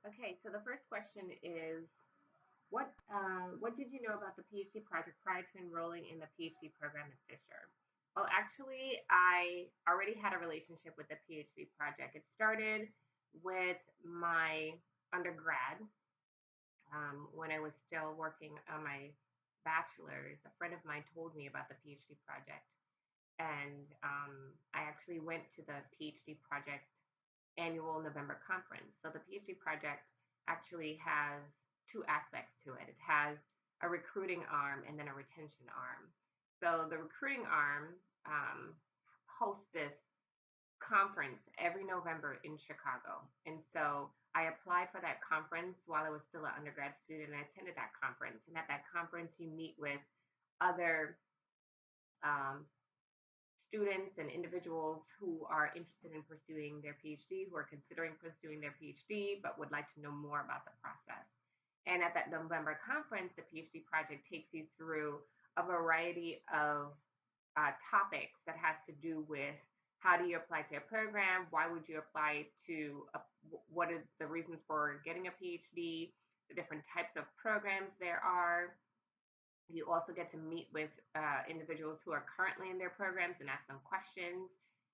Okay, so the first question is what did you know about the PhD project prior to enrolling in the PhD program at Fisher? Well, actually, I already had a relationship with the PhD project. It started with my undergrad when I was still working on my bachelor's. A friend of mine told me about the PhD project, and I actually went to the PhD project annual November conference. So the PhD project actually has two aspects to it. It has a recruiting arm and then a retention arm. So the recruiting arm hosts this conference every November in Chicago. And so I applied for that conference while I was still an undergrad student, and I attended that conference. And at that conference, you meet with other um, students and individuals who are interested in pursuing their PhD, who are considering pursuing their PhD, but would like to know more about the process. And at that November conference, the PhD project takes you through a variety of topics that has to do with how do you apply to a program, why would you apply to, what is the reasons for getting a PhD, the different types of programs there are. You also get to meet with individuals who are currently in their programs and ask them questions.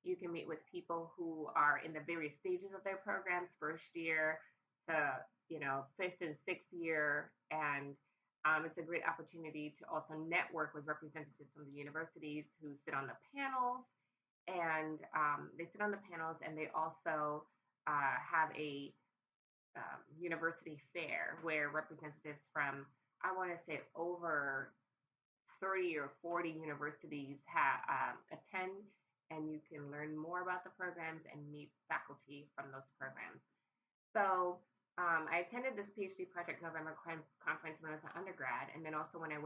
You can meet with people who are in the various stages of their programs, first year to fifth and sixth year, and it's a great opportunity to also network with representatives from the universities who sit on the panels, and they sit on the panels, and they also have a university fair where representatives from, I want to say, over 30 or 40 universities attend, and you can learn more about the programs and meet faculty from those programs. So I attended this PhD Project November conference when I was an undergrad, and then also when I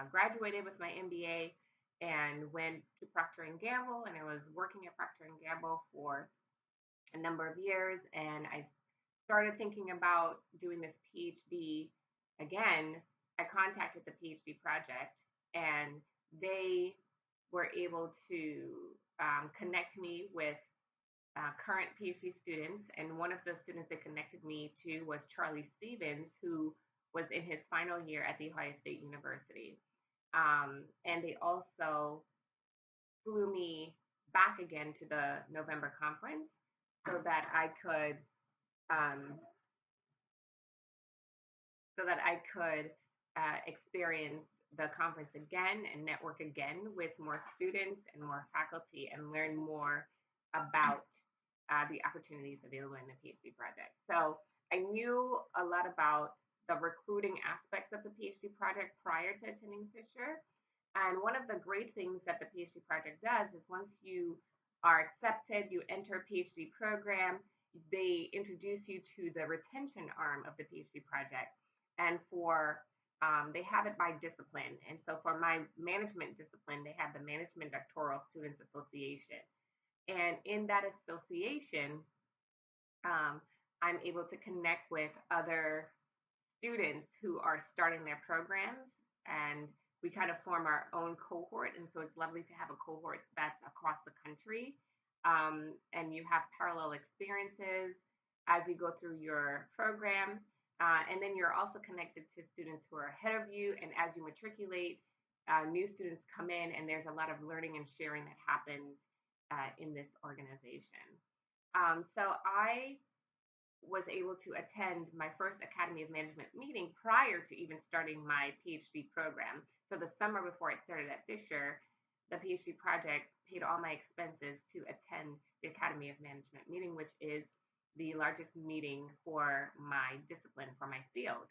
graduated with my MBA and went to Procter and Gamble, and I was working at Procter and Gamble for a number of years, and I started thinking about doing this PhD again. I contacted the PhD project, and they were able to connect me with current PhD students. And one of the students they connected me to was Charlie Stevens, who was in his final year at The Ohio State University. And they also flew me back again to the November conference so that I could um, experience the conference again and network again with more students and more faculty and learn more about the opportunities available in the PhD project. So I knew a lot about the recruiting aspects of the PhD project prior to attending Fisher. And one of the great things that the PhD project does is once you are accepted, you enter a PhD program, they introduce you to the retention arm of the PhD project. And they have it by discipline. And so for my management discipline, they have the Management Doctoral Students Association. And in that association, I'm able to connect with other students who are starting their programs, and we kind of form our own cohort. And so it's lovely to have a cohort that's across the country, and you have parallel experiences as you go through your program. And then you're also connected to students who are ahead of you. And as you matriculate, new students come in, and there's a lot of learning and sharing that happens in this organization. So I was able to attend my first Academy of Management meeting prior to even starting my PhD program. So the summer before I started at Fisher, the PhD project paid all my expenses to attend the Academy of Management meeting, which is the largest meeting for my discipline, for my field.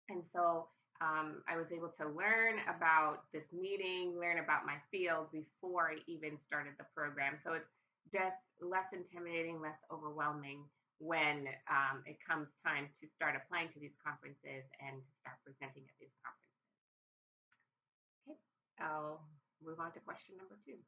And so I was able to learn about this meeting, learn about my field before I even started the program. So it's just less intimidating, less overwhelming when it comes time to start applying to these conferences and to start presenting at these conferences. Okay, I'll move on to question number 2.